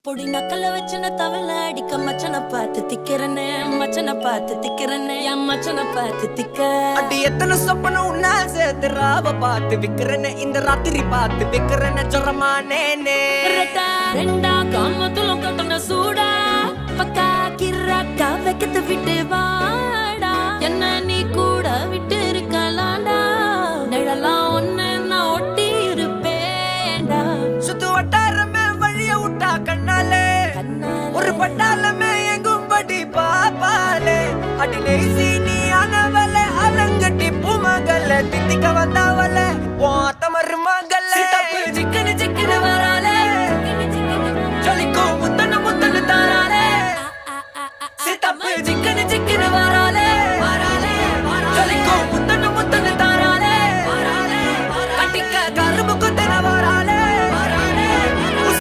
பொடி நக்கல வச்சன தவள அடிக்க மச்சன பார்த்து திக்கிறனே மச்சன பார்த்து திக்கிறனே என் மச்சன பார்த்து திக்க அடி எத்தனை சொப்பன உன்னா சேர்த்து ராவ பார்த்து விக்கிறனே இந்த ராத்திரி பார்த்து விக்கிறனே சொரமானே ரெண்டா காமத்துலம் கட்டண சூடா பக்கா கிராக்கா வைக்கத்து விட்டு வாடா என்ன நீ கூட விட்டு இருக்கலாண்டா நிழலாம் ஒன்னு நான் ஒட்டி இருப்பேன்டா சுத்து வட்டாரமே வழிய விட்டா கண்ணாலே ஒரு பட்டால